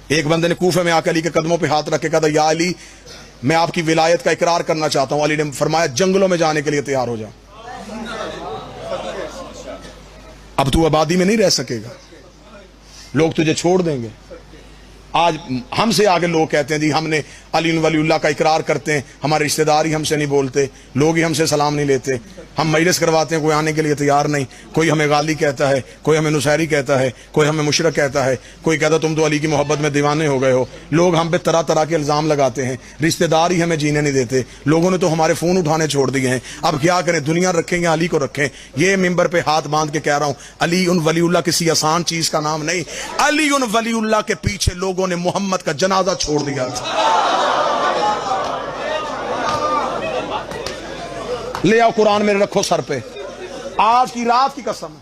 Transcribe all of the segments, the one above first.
ایک بندے نے کوفے میں آ کے علی کے قدموں پہ ہاتھ رکھ کے کہا یا علی میں آپ کی ولایت کا اقرار کرنا چاہتا ہوں. علی نے فرمایا جنگلوں میں جانے کے لیے تیار ہو جا, اب تو آبادی میں نہیں رہ سکے گا, لوگ تجھے چھوڑ دیں گے. آج ہم سے آگے لوگ کہتے ہیں جی ہم نے علی ولی اللہ کا اقرار کرتے ہیں, ہمارے رشتہ دار ہی ہم سے نہیں بولتے, لوگ ہی ہم سے سلام نہیں لیتے, ہم مجلس کرواتے ہیں کوئی آنے کے لیے تیار نہیں, کوئی ہمیں غالی کہتا ہے, کوئی ہمیں نصیری کہتا ہے, کوئی ہمیں مشرک کہتا ہے, کوئی کہتا تم تو علی کی محبت میں دیوانے ہو گئے ہو. لوگ ہم پہ طرح طرح کے الزام لگاتے ہیں, رشتہ دار ہی ہمیں جینے نہیں دیتے, لوگوں نے تو ہمارے فون اٹھانے چھوڑ دیے ہیں. اب کیا کریں, دنیا رکھیں یا علی کو رکھیں؟ یہ ممبر پہ ہاتھ باندھ کے کہہ رہا ہوں, علی ولی اللہ کسی آسان چیز کا نام نہیں. علی ولی اللہ کے پیچھے لوگوں نے محمد کا جنازہ چھوڑ دیا تھا. لے آؤ قرآن میرے رکھو سر پہ, آج کی رات کی قسم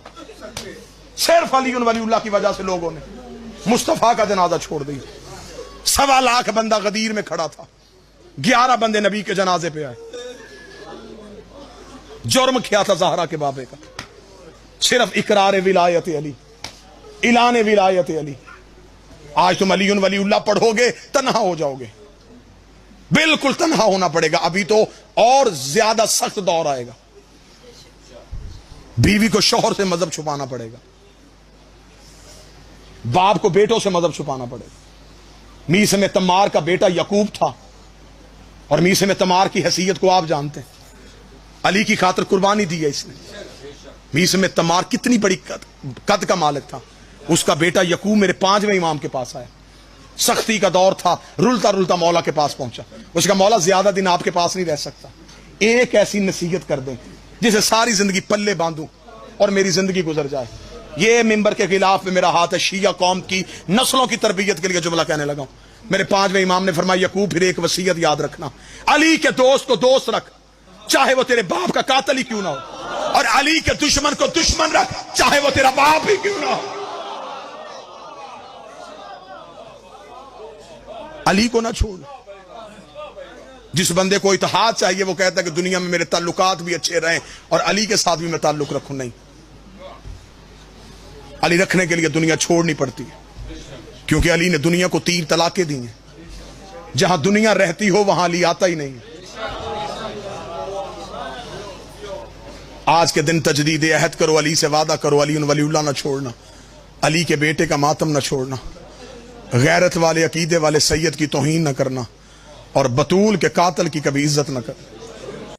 صرف علی ولی اللہ کی وجہ سے لوگوں نے مصطفیٰ کا جنازہ چھوڑ دیا. 1.25 لاکھ بندہ غدیر میں کھڑا تھا, 11 بندے نبی کے جنازے پہ آئے. جرم کیا تھا زہرا کے بابے کا؟ صرف اقرار ولایت علی, اعلان ولایت علی. آج تم علی ولی اللہ پڑھو گے تنہا ہو جاؤ گے, بالکل تنہا ہونا پڑے گا. ابھی تو اور زیادہ سخت دور آئے گا, بیوی کو شوہر سے مذہب چھپانا پڑے گا, باپ کو بیٹوں سے مذہب چھپانا پڑے گا. میسم تمار کا بیٹا یعقوب تھا, اور میسم تمار کی حیثیت کو آپ جانتے ہیں, علی کی خاطر قربانی دی ہے اس نے. میسم تمار کتنی بڑی قد کا مالک تھا. اس کا بیٹا یعقوب میرے 5ویں امام کے پاس آیا, سختی کا دور تھا, رلتا رلتا مولا کے پاس پہنچا. اس کا مولا زیادہ دن آپ کے پاس نہیں رہ سکتا, ایک ایسی نصیحت کر دیں جسے ساری زندگی پلے باندھوں اور میری زندگی گزر جائے. یہ ممبر کے خلاف میں میرا ہاتھ ہے, شیعہ قوم کی نسلوں کی تربیت کے لیے جملہ کہنے لگا ہوں. میرے 5ویں امام نے فرمایا یعقوب پھر ایک وصیت یاد رکھنا, علی کے دوست کو دوست رکھ چاہے وہ تیرے باپ کا قاتل ہی کیوں نہ ہو, اور علی کے دشمن کو دشمن رکھ چاہے وہ تیرا باپ ہی کیوں نہ ہو. علی کو نہ چھوڑ. جس بندے کو اتحاد چاہیے وہ کہتا ہے کہ دنیا میں میرے تعلقات بھی اچھے رہیں اور علی کے ساتھ بھی میں تعلق رکھوں. نہیں, علی رکھنے کے لیے دنیا چھوڑنی پڑتی ہے, کیونکہ علی نے دنیا کو 3 طلاقیں دی ہیں. جہاں دنیا رہتی ہو وہاں علی آتا ہی نہیں. آج کے دن تجدید عہد کرو, علی سے وعدہ کرو, علی ولی اللہ نہ چھوڑنا, علی کے بیٹے کا ماتم نہ چھوڑنا, غیرت والے عقیدے والے سید کی توہین نہ کرنا, اور بطول کے قاتل کی کبھی عزت نہ کرنا.